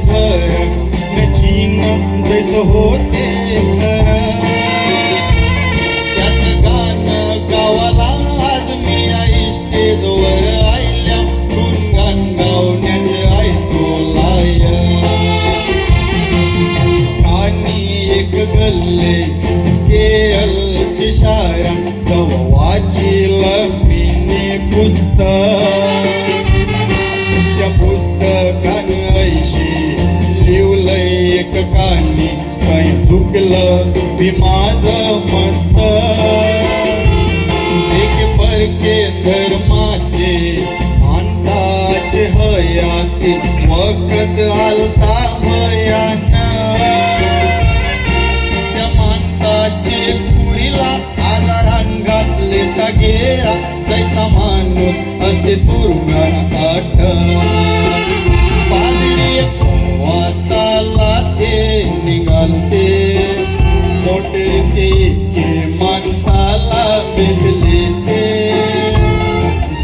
धरक न चीन जैसं होते खरं. त्याचं गाणं गावाला आज मी या स्टेजवर आयल्या गुणगान गावण्याचे ऐकू लाय. आणि एक गल्ले केळची शाळा जवळ वाचिलं मी पुस्तक. त्या पुस्तकान ऐशी लिवलंय एक कानी काही चुकलं बी माझं मस्त. एक परके धर्माचे माणसाचे हयाती वखत आलता भयान. त्या माणसाचे पुरीला आजारान घातले का गेला जैसा माणूस असते तुरुंगान आठ. पालरी वासाला ते निघालते मोटरीचे के माणसाला भेटले ते.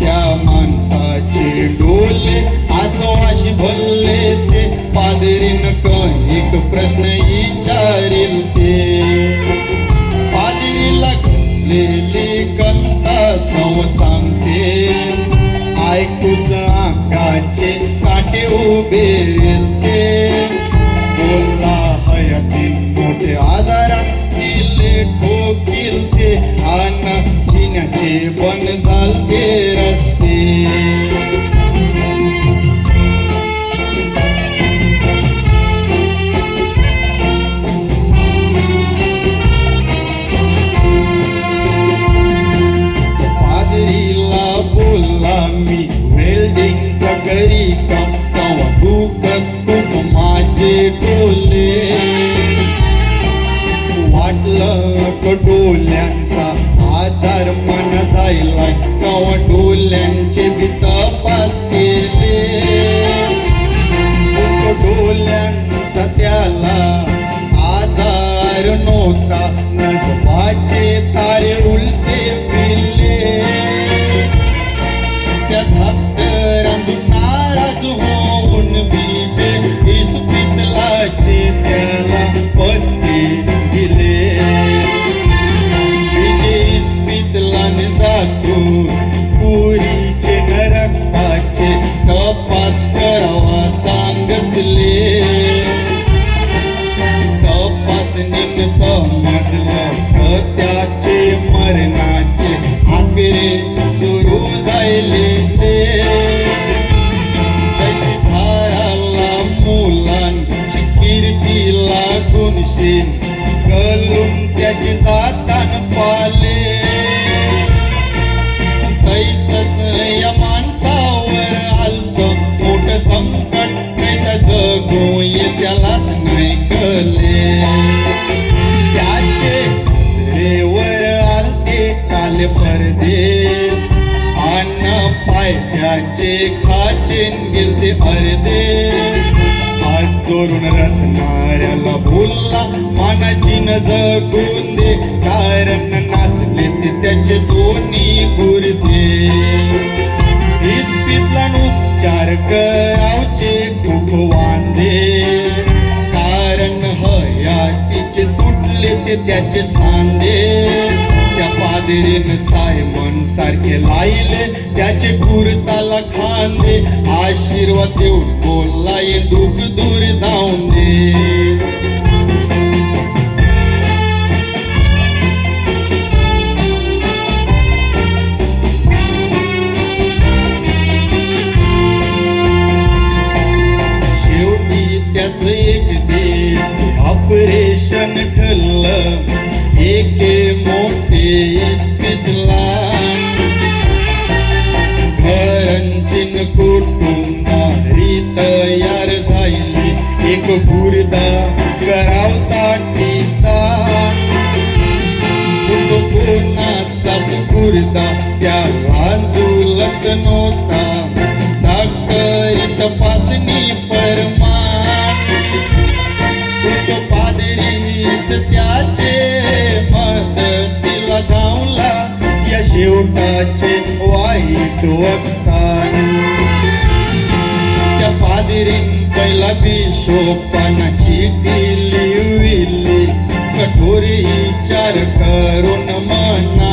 त्या माणसाचे डोले आसवाशी भरले ते. पादरीन एक प्रश्न विचारिल ते. पादरीला घेतलेली कंता जाऊ सांगते ऐकूच अंगाचे काटे उभे ते. बोलला हयातील मोठे आजारात दिले ठोकील ते. आणि जिन्याचे बन झालते रस्ते. पादरीला बोलला मी वेल्डिंगचा करी काम तेव्हा दुखत खूप माझे डोले. वाटलं डोल्यांचा आजार मन जायला तेव्हा डोल्यांचे बी तपास केले. डोल्यांचा त्याला आजार नव्हता नजबाचे तारे उलटे फिरले. त्या धाकरांतून नाराज होऊन बीजे इस्पितलाचे त्याला पत्ते दिले. बीजे इस्पितलाने जातो पुरीचे नरकाचे तपास करावा सांगितले. तपासणीने समजलं त्याचे मरणाचे आकडे सुरू झाले ते. जशी धाराला मुलांची कीर्ती लागून शेण गलून त्याची जातान पाले. तैसच या माणसावर आलतं मोठं संकट कैसा जगू ये त्यालाच नाही कळले. त्याचे रेवर आलते काले पडदे अन्न पायथ्याचे खाचेन गेलते अर्धे. हात जोडून रचणाऱ्याला बोलला मानाची न जगून दे. कारण नाचले ते त्याचे दोन्ही गुरते. इस्पितला उपचार करावचे खूप वांदे. कारण हयातीचे तुटले ते त्याचे सांदे. त्या पादरीन सायमन सारखे लायले त्याचे कुरसाला खांदे. आशीर्वाद देऊन बोलला ये दुःख दूर जाऊन दे. शेवटी त्याच एक दिवस ऑपरेशन ठरलं एके मोठे इस्पितला. घरांचीन कुटुंबारी तयार झाली एक गुरदा करावसाठी. कोणाचाच गुरदा त्याला झुलत नव्हता. डॉक्टरी तपासणी परमान पादरीस त्याचे मदतीला धावला. या शेवटाचे वाईट वक्ता त्या पादरीन पहिला भिशोपानाची दिली विली कठोर विचार करून मना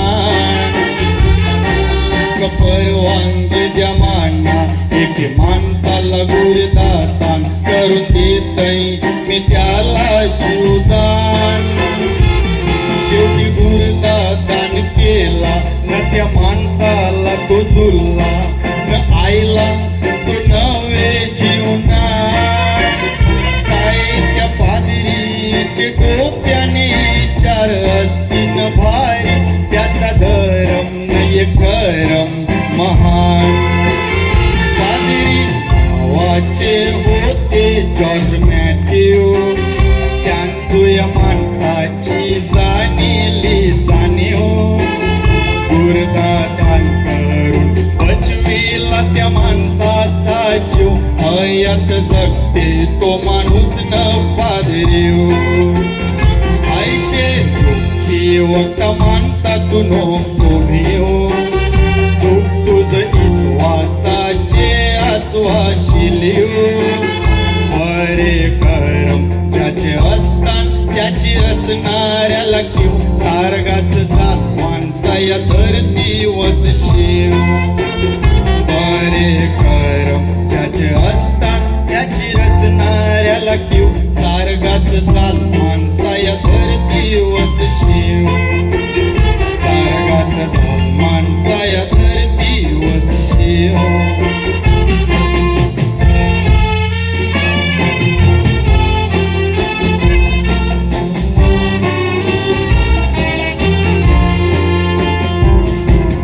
परवानगी द्या माना एके माणसाला गुरुदातान करून देतय मी त्याला जीवदान शेवटी गुरुदातान केला न त्या माणसाला तो झुलला न आईला तो नवे जीवना काय त्या पादरीचे डोक्याने चार असतीन भारी त्याचा धर्म नये करम महान पादरी नावाचे होते जॉर्ज मॅथ्यू त्यांच्या माणसाची जाणीली जाणीव गुरुदातान करून बचविला त्या माणसाचा जीव हयात जगते तो माणूस न पादरीव आयशे दुःखी वक्ता माणसातून नको भियो तुझ विश्वासाचे आश्वासिलियो बरे करम ज्याचे असतान त्याची रचणाऱ्याला किव सारगाच जात माणसा या